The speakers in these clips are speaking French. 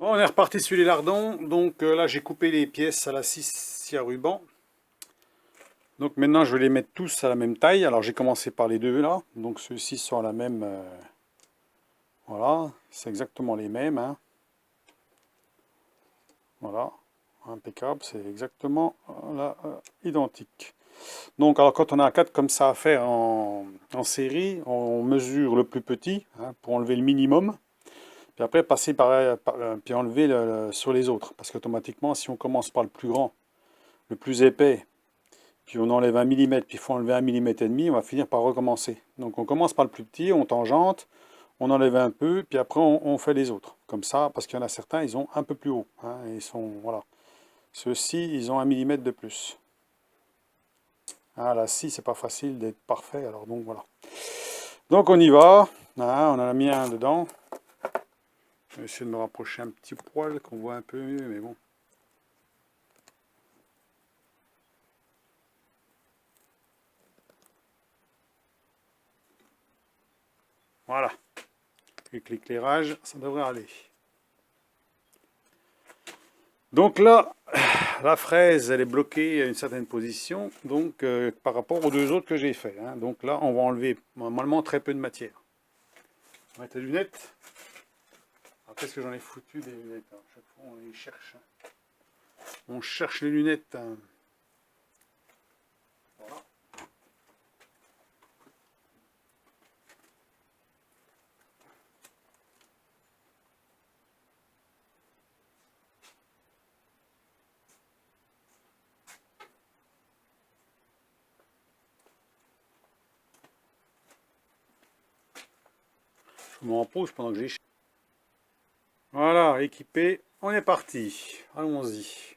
Bon, on est reparti sur les lardons. Donc là, j'ai coupé les pièces à la scie à ruban. Donc maintenant, je vais les mettre tous à la même taille. Alors j'ai commencé par les deux là. Donc ceux-ci sont à la même. Voilà, c'est exactement les mêmes, hein. Voilà, impeccable, c'est exactement là, identique. Donc alors quand on a 4 comme ça à faire en série, on mesure le plus petit, hein, pour enlever le minimum. Puis après passer puis enlever sur les autres. Parce qu'automatiquement, si on commence par le plus grand, le plus épais, puis on enlève 1 mm, puis il faut enlever 1,5 mm, on va finir par recommencer. Donc on commence par le plus petit, on tangente, on enlève un peu, puis après on fait les autres. Comme ça, parce qu'il y en a certains, ils ont un peu plus haut, hein, et ils sont, voilà. Ceux-ci, ils ont 1 mm de plus. Ah, là, si, c'est pas facile d'être parfait, alors donc voilà. Donc on y va, hein, on en a mis un dedans. Je vais essayer de me rapprocher un petit poil, qu'on voit un peu mieux, mais bon. Voilà. Avec l'éclairage, ça devrait aller. Donc là, la fraise, elle est bloquée à une certaine position, donc par rapport aux deux autres que j'ai fait, hein. Donc là, on va enlever normalement très peu de matière. On va mettre les lunettes. Alors qu'est-ce que j'en ai foutu des lunettes? Alors, chaque fois, on les cherche, hein. On cherche les lunettes, hein. Voilà. Je me repose pendant que j'ai... Voilà, équipé, on est parti. Allons-y.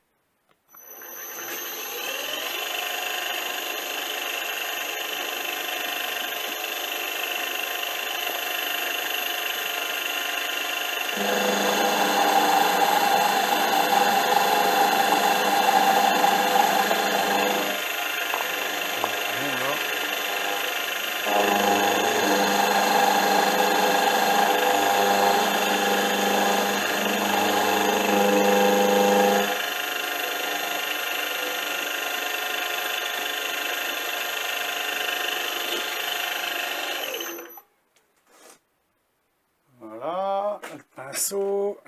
Voilà, le pinceau.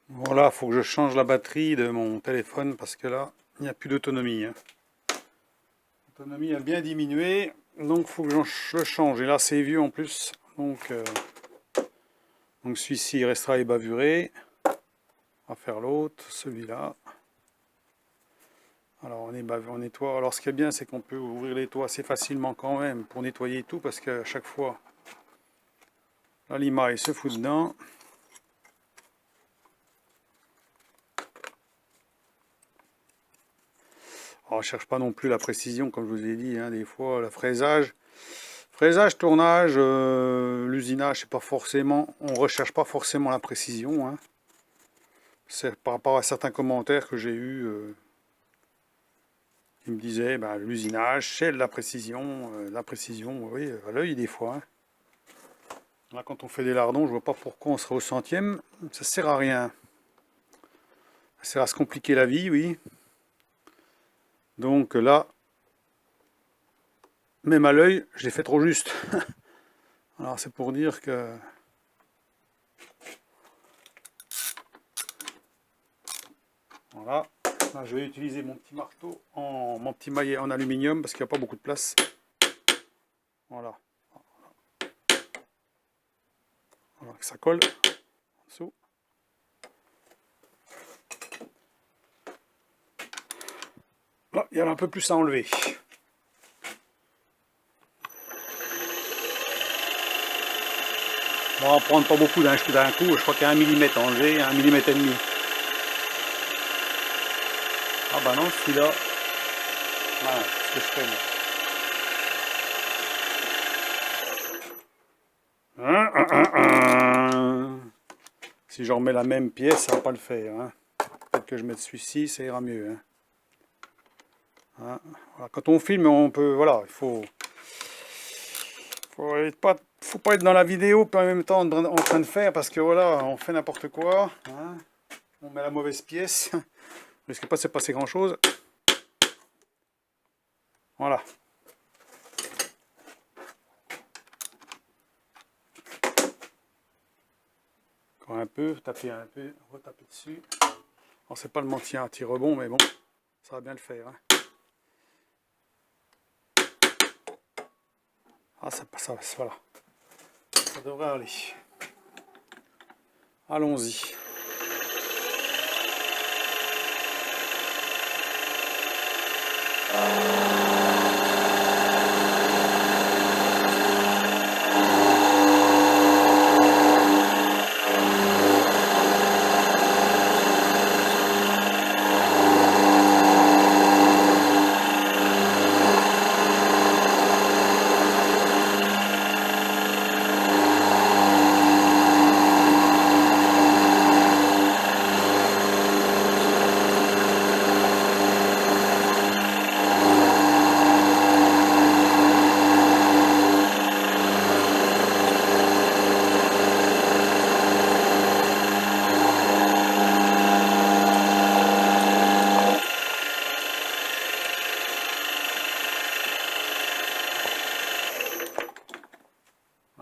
Voilà, il faut que je change la batterie de mon téléphone parce que là, il n'y a plus d'autonomie, hein. L'autonomie a bien diminué, donc il faut que je le change. Et là, c'est vieux en plus, donc celui-ci restera ébavuré. On va faire l'autre, celui-là. Alors on nettoie. Alors ce qui est bien, c'est qu'on peut ouvrir les toits assez facilement quand même pour nettoyer tout, parce qu'à chaque fois, la limaille se fout dedans. Alors, je cherche pas non plus la précision, comme je vous ai dit, hein, des fois, le fraisage. Fraisage, tournage, l'usinage, c'est pas forcément, on recherche pas forcément la précision, hein. C'est par rapport à certains commentaires que j'ai eus, qui me disaient, ben, l'usinage, c'est de la précision, oui, à l'œil des fois, hein. Là, quand on fait des lardons, je vois pas pourquoi on serait au centième, ça sert à rien. Ça sert à se compliquer la vie, oui. Donc là, même à l'œil, je l'ai fait trop juste. Alors c'est pour dire que... Voilà. Là, je vais utiliser mon petit marteau, mon petit maillet en aluminium, parce qu'il n'y a pas beaucoup de place. Voilà. Voilà, que ça colle en dessous. Là, il y a un peu plus à enlever. On va en prendre pas beaucoup d'un coup, je crois qu'il y a 1 mm à enlever, 1,5 mm. Ah bah non, celui-là, voilà, c'est ce que je fais moi. Si je remets la même pièce, ça va pas le faire, hein. Peut-être que je mette celui-ci, ça ira mieux, hein. Hein. Voilà. Quand on filme, on peut, voilà, faut pas être dans la vidéo puis en même temps en train de faire parce que voilà, on fait n'importe quoi. Hein. On met la mauvaise pièce. On risque pas de se passer grand chose. Voilà. Encore un peu, taper un peu, retaper dessus. Alors c'est pas le mentier anti-rebond, mais bon, ça va bien le faire. Hein. Ah ça passe, voilà. Ça devrait aller. Allons-y.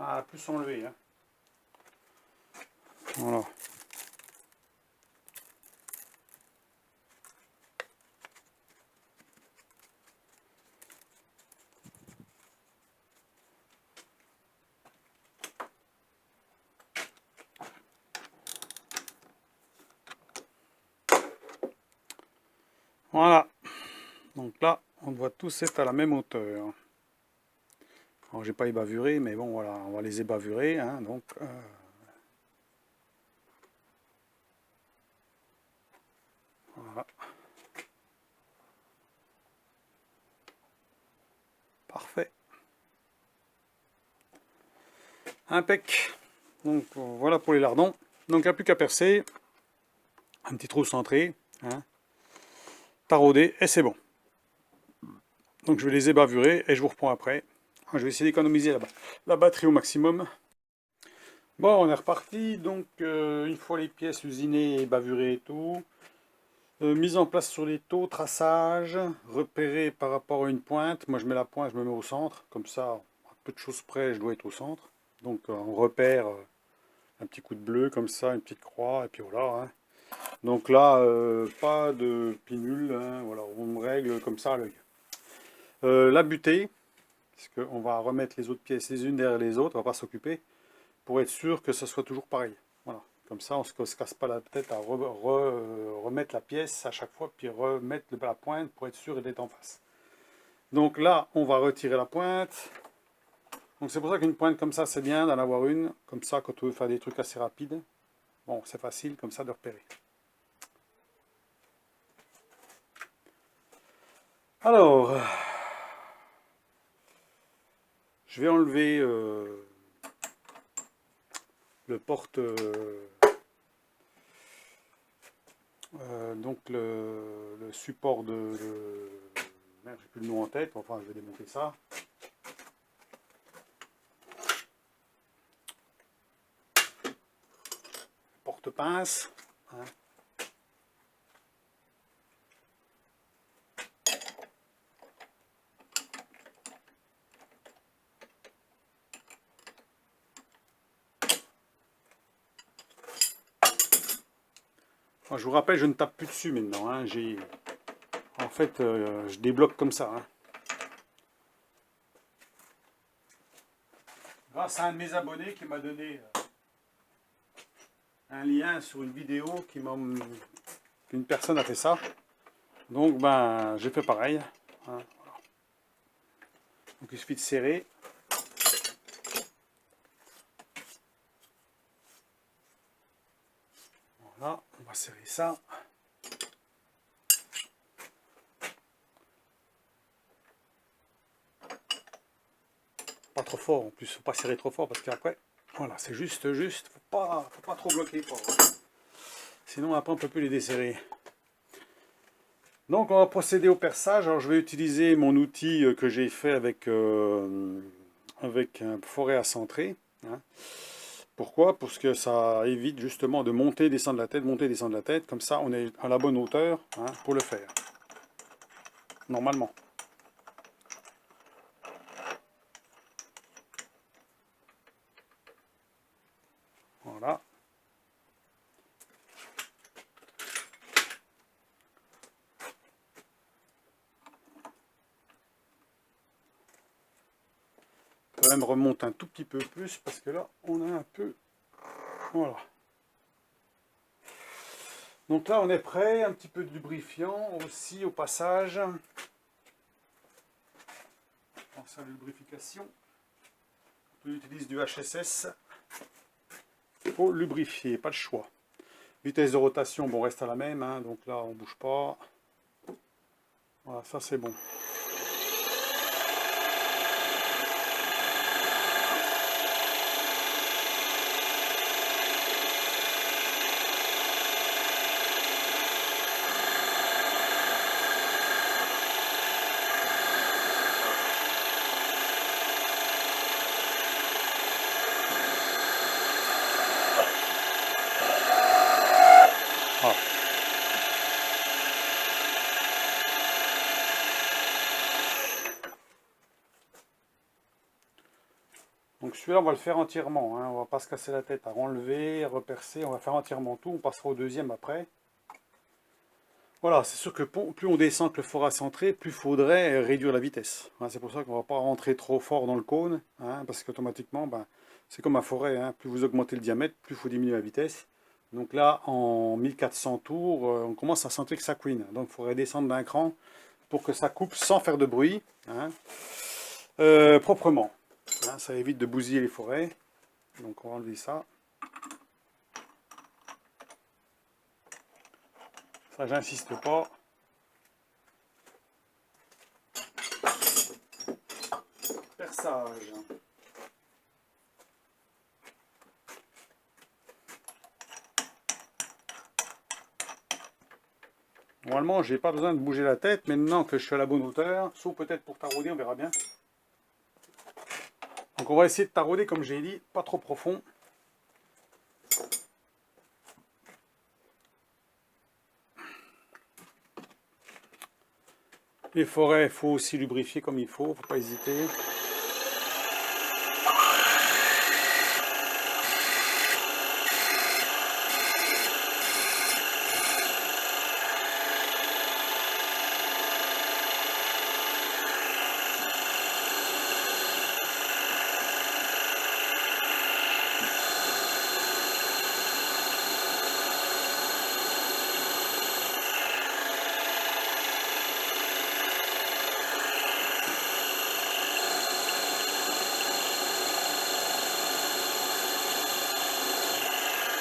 Ah, plus enlevé. Hein. Voilà. Voilà. Donc là, on doit tous être à la même hauteur. Alors j'ai pas ébavuré, mais bon voilà, on va les ébavurer. Hein, donc voilà. Parfait. Impec. Donc voilà pour les lardons. Donc il n'y a plus qu'à percer. Un petit trou centré. Hein, tarauder et c'est bon. Donc je vais les ébavurer et je vous reprends après. Je vais essayer d'économiser la batterie au maximum. Bon, on est reparti. Donc une fois les pièces usinées et bavurées et tout, mise en place sur les taux, traçage, repéré par rapport à une pointe. Moi je mets la pointe, je me mets au centre. Comme ça, à peu de choses près, je dois être au centre. Donc on repère un petit coup de bleu comme ça, une petite croix, et puis voilà. Hein. Donc là, pas de pinule, hein, voilà, on règle comme ça à l'œil. La butée, parce qu'on va remettre les autres pièces les unes derrière les autres, on va pas s'occuper, pour être sûr que ce soit toujours pareil. Voilà. Comme ça, on ne se casse pas la tête à remettre la pièce à chaque fois, puis remettre la pointe pour être sûr d'être en face. Donc là, on va retirer la pointe. Donc c'est pour ça qu'une pointe comme ça, c'est bien d'en avoir une. Comme ça, quand on veut faire des trucs assez rapides, bon, c'est facile comme ça de repérer. Alors, je vais enlever le porte... donc le support merde, j'ai plus le nom en tête, enfin je vais démonter ça. Porte-pince. Hein. Je vous rappelle, je ne tape plus dessus maintenant. Hein. En fait, je débloque comme ça. Hein. Grâce à un de mes abonnés qui m'a donné un lien sur une vidéo qu'une personne a fait ça. Donc, ben, j'ai fait pareil. Hein. Voilà. Donc, il suffit de serrer. Voilà, on va serrer ça. Pas trop fort en plus, faut pas serrer trop fort parce qu'après, voilà, c'est juste, faut pas trop bloquer. Sinon après on peut plus les desserrer. Donc on va procéder au perçage. Alors je vais utiliser mon outil que j'ai fait avec un forêt à centrer, hein. Pourquoi? Parce que ça évite justement de monter, descendre la tête, monter, descendre la tête. Comme ça, on est à la bonne hauteur, hein, pour le faire, normalement. Voilà. Je peux même remonter un tout petit peu plus parce que là, on a un peu... Voilà. Donc là, on est prêt. Un petit peu de lubrifiant aussi au passage. Pense à la lubrification. On utilise du HSS. Il faut lubrifier, pas de choix. Vitesse de rotation, bon, reste à la même, hein, donc là, on bouge pas. Voilà, ça c'est bon. Ah. Donc celui-là, on va le faire entièrement, hein. On va pas se casser la tête à enlever, à repercer. On va faire entièrement tout. On passera au deuxième après. Voilà, c'est sûr que plus on descend que le forêt centré, plus il faudrait réduire la vitesse, hein. C'est pour ça qu'on ne va pas rentrer trop fort dans le cône, hein, parce qu'automatiquement, ben, c'est comme un forêt, hein. Plus vous augmentez le diamètre, plus il faut diminuer la vitesse. Donc là, en 1400 tours, on commence à sentir que ça couine. Donc il faudrait descendre d'un cran pour que ça coupe sans faire de bruit, hein, proprement, hein. Ça évite de bousiller les forêts. Donc on va enlever ça. Ça, j'insiste pas. Perçage. Normalement, j'ai pas besoin de bouger la tête maintenant que je suis à la bonne hauteur, sauf peut-être pour tarauder, on verra bien. Donc on va essayer de tarauder, comme j'ai dit, pas trop profond. Les forêts, il faut aussi lubrifier comme il faut pas hésiter.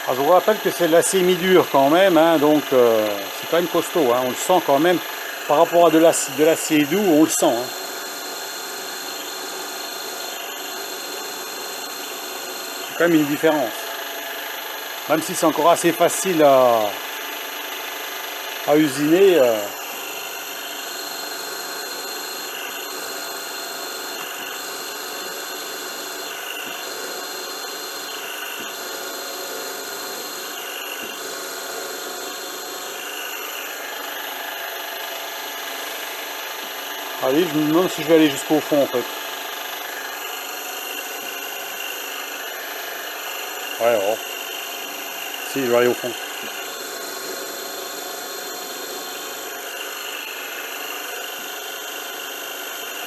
Alors, je vous rappelle que c'est de l'acier mi-dur quand même, hein, donc c'est quand même costaud, hein. On le sent quand même, par rapport à de l'acier doux, on le sent, hein. C'est quand même une différence. Même si c'est encore assez facile à usiner. Allez, je me demande si je vais aller jusqu'au fond en fait. Ouais, oh. Si, je vais aller au fond.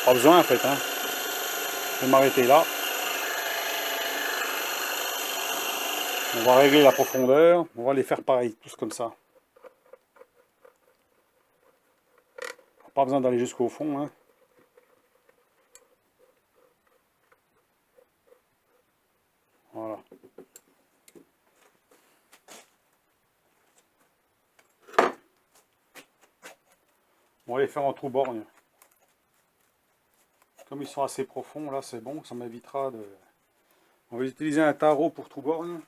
Pas besoin en fait, hein. Je vais m'arrêter là. On va régler la profondeur. On va les faire pareil, tous comme ça. Pas besoin d'aller jusqu'au fond, hein. Voilà. On va les faire en trou borgne. Comme ils sont assez profonds, là c'est bon, ça m'évitera de... On va utiliser un tarot pour trou borgne.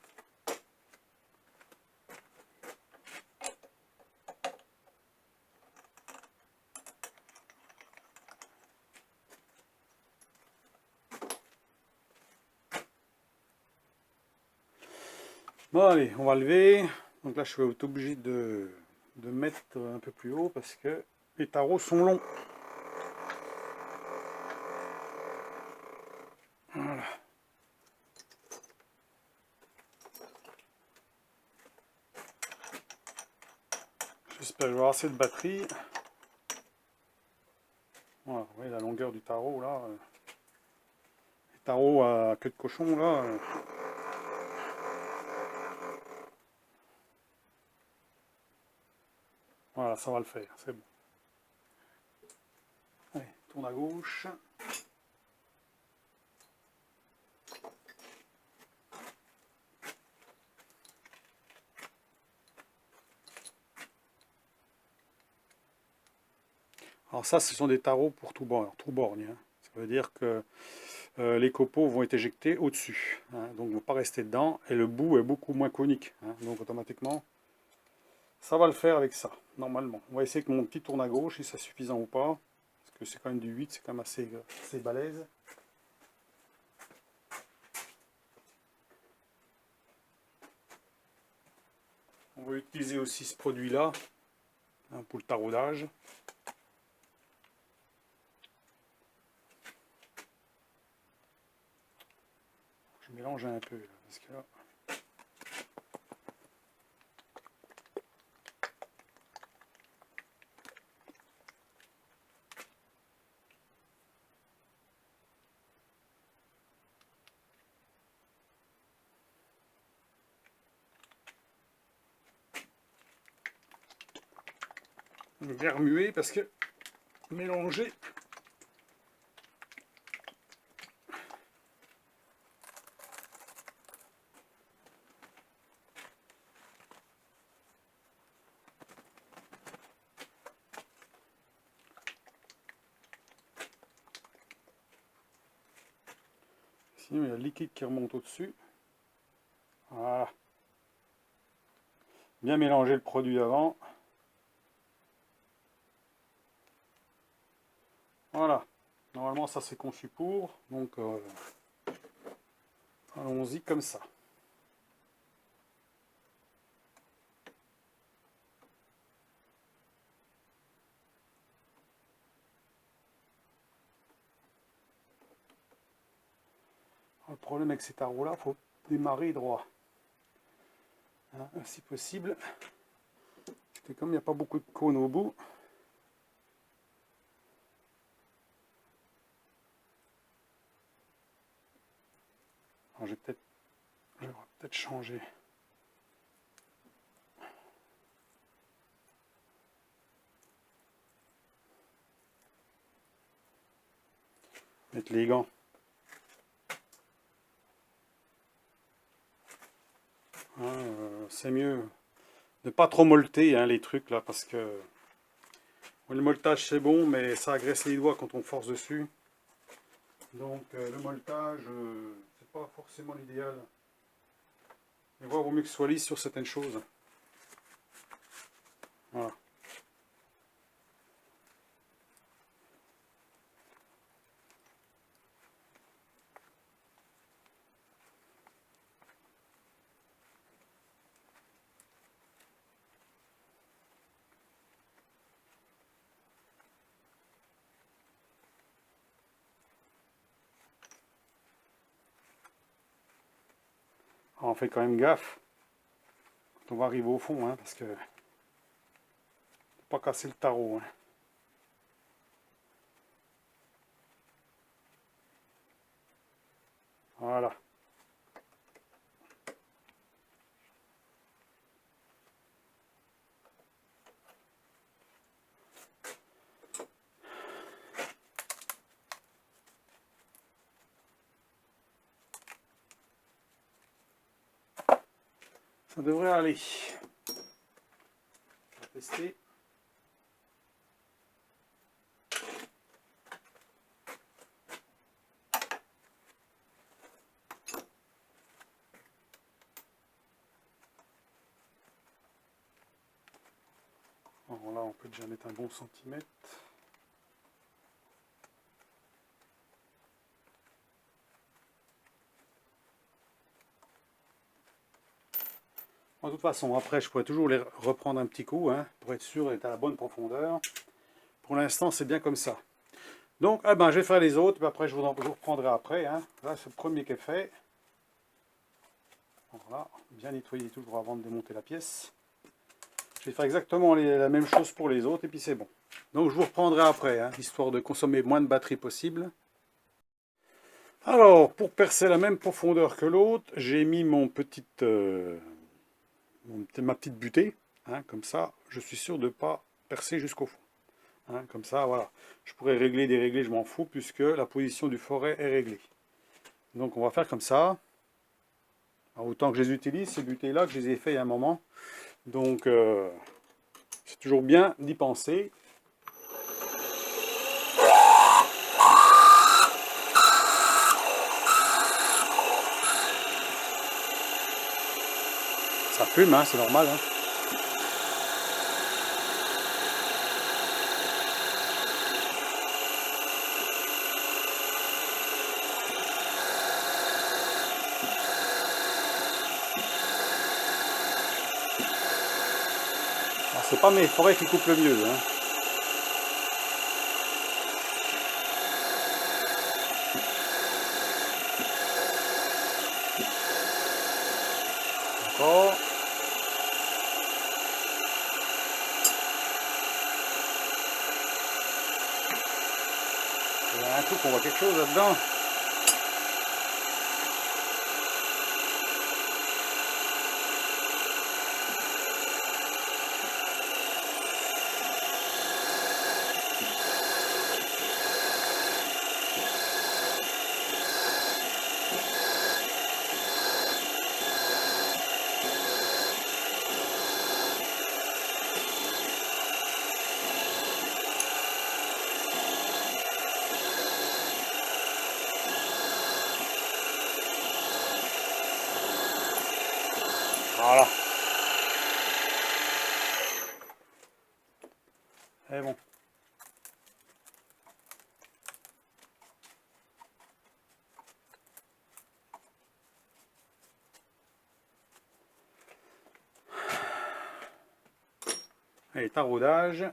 Bon, allez, on va lever. Donc là, je vais être obligé de mettre un peu plus haut parce que les tarots sont longs. Voilà. J'espère que je vais avoir assez de batterie. Voilà, vous voyez la longueur du tarot là. Les tarots à queue de cochon là. Voilà, ça va le faire, c'est bon. Allez, tourne à gauche. Alors ça, ce sont des tarots pour tout borgne. Hein. Ça veut dire que les copeaux vont être éjectés au-dessus. Hein, donc ils ne vont pas rester dedans. Et le bout est beaucoup moins conique. Hein, donc automatiquement, ça va le faire avec ça, normalement. On va essayer que mon petit tourne à gauche, si c'est suffisant ou pas. Parce que c'est quand même du 8, c'est quand même assez balèze. On va utiliser aussi ce produit-là hein, pour le taraudage. Je mélange un peu là, parce que là, je vais remuer parce que mélanger. Sinon, il y a le liquide qui remonte au-dessus. Voilà. Bien mélanger le produit avant. Voilà. Normalement, ça c'est conçu pour. Donc, allons-y comme ça. Le problème avec ces tarots-là, il faut démarrer droit. Hein, si possible. Et comme il n'y a pas beaucoup de cônes au bout, alors je vais peut-être changer. Mettre les gants. Hein, c'est mieux de pas trop molleter hein, les trucs là parce que le molletage c'est bon mais ça agresse les doigts quand on force dessus. Donc le molletage c'est pas forcément l'idéal. Mais il vaut mieux que ce soit lisse sur certaines choses. Voilà. Alors, on fait quand même gaffe quand on va arriver au fond hein, parce que faut pas casser le tarot. Hein. Voilà. Ça devrait aller. On va tester. Alors là, on peut déjà mettre un bon centimètre. De toute façon, après, je pourrais toujours les reprendre un petit coup, hein, pour être sûr d'être à la bonne profondeur. Pour l'instant, c'est bien comme ça. Donc, je vais faire les autres, puis après, je vous reprendrai après. Hein. Là, c'est le premier qui est fait. Voilà, bien nettoyer toujours avant de démonter la pièce. Je vais faire exactement la même chose pour les autres, et puis c'est bon. Donc, je vous reprendrai après, hein, histoire de consommer moins de batterie possible. Alors, pour percer la même profondeur que l'autre, j'ai mis ma petite butée. Hein, comme ça, je suis sûr de ne pas percer jusqu'au fond. Hein, comme ça, voilà. Je pourrais régler, dérégler, je m'en fous, puisque la position du forêt est réglée. Donc, on va faire comme ça. Alors, autant que je les utilise, ces butées-là, que je les ai fait il y a un moment. Donc, c'est toujours bien d'y penser. Ça fume, hein, c'est normal. Hein. C'est pas mes forêts qui coupent le mieux. Hein. Encore. Il y a un coup qu'on voit quelque chose là-dedans. Voilà. Et bon. Allez, taraudage.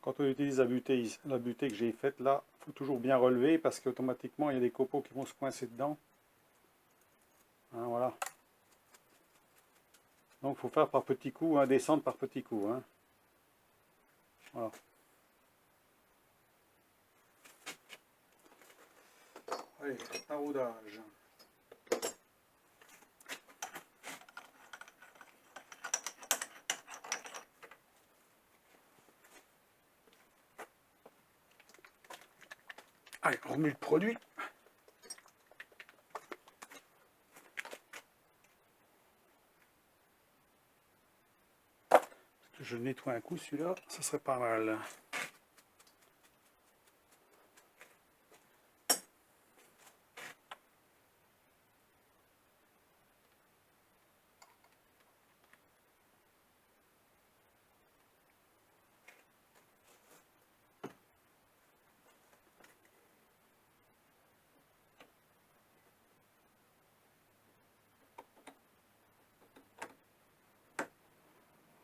Quand on utilise la butée que j'ai faite là, il faut toujours bien relever parce qu'automatiquement il y a des copeaux qui vont se coincer dedans. Hein, voilà. Donc il faut faire par petits coups, hein, descendre par petits coups. Hein. Voilà. Allez, taraudage. Allez, on remet le produit. Je nettoie un coup celui-là, ça serait pas mal.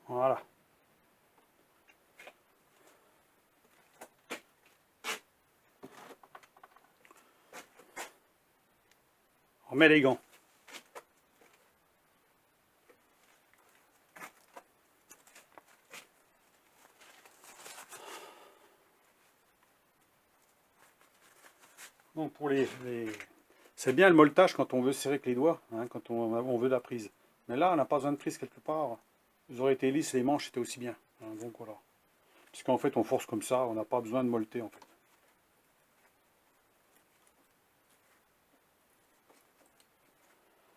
Voilà. On met les gants. Donc pour c'est bien le molletage quand on veut serrer avec les doigts, hein, quand on veut de la prise. Mais là, on n'a pas besoin de prise quelque part. Ils auraient été lisses, les manches étaient aussi bien. Hein, donc voilà. Puisqu'en fait, on force comme ça, on n'a pas besoin de molleter en fait.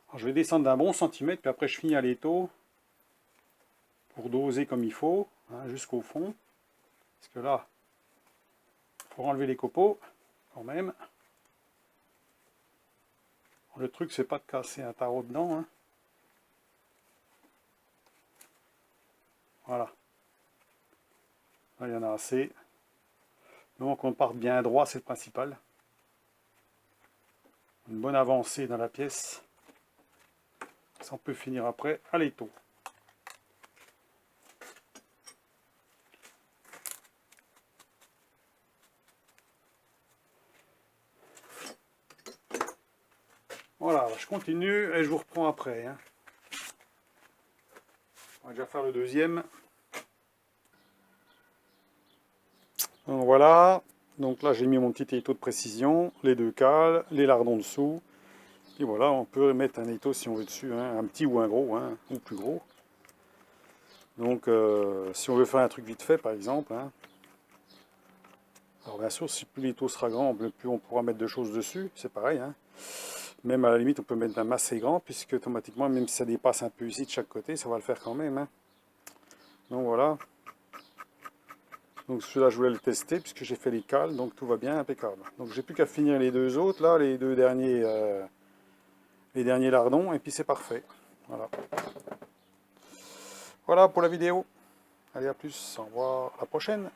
Alors, je vais descendre d'un bon centimètre, puis après je finis à l'étau pour doser comme il faut, hein, jusqu'au fond. Parce que là, il faut enlever les copeaux quand même. Le truc, c'est pas de casser un tarot dedans, hein. Voilà. Là, il y en a assez. Donc on part bien droit, c'est le principal. Une bonne avancée dans la pièce. Ça, on peut finir après à l'étau. Voilà, je continue et je vous reprends après, hein. On va déjà faire le deuxième. Donc voilà. Donc là, j'ai mis mon petit étau de précision, les deux cales, les lardons dessous. Et voilà, on peut mettre un étau si on veut dessus, hein, un petit ou un gros, hein, ou plus gros. Donc, si on veut faire un truc vite fait, par exemple, hein. Alors bien sûr, si plus l'étau sera grand, plus on pourra mettre de choses dessus, c'est pareil, hein. Même à la limite, on peut mettre un assez grand, puisque automatiquement, même si ça dépasse un peu ici de chaque côté, ça va le faire quand même, hein. Donc voilà. Donc celui-là, je voulais le tester, puisque j'ai fait les cales, donc tout va bien, impeccable. Donc j'ai plus qu'à finir les deux autres, là, les deux derniers, lardons, et puis c'est parfait. Voilà. Voilà pour la vidéo. Allez, à plus, au revoir, à la prochaine.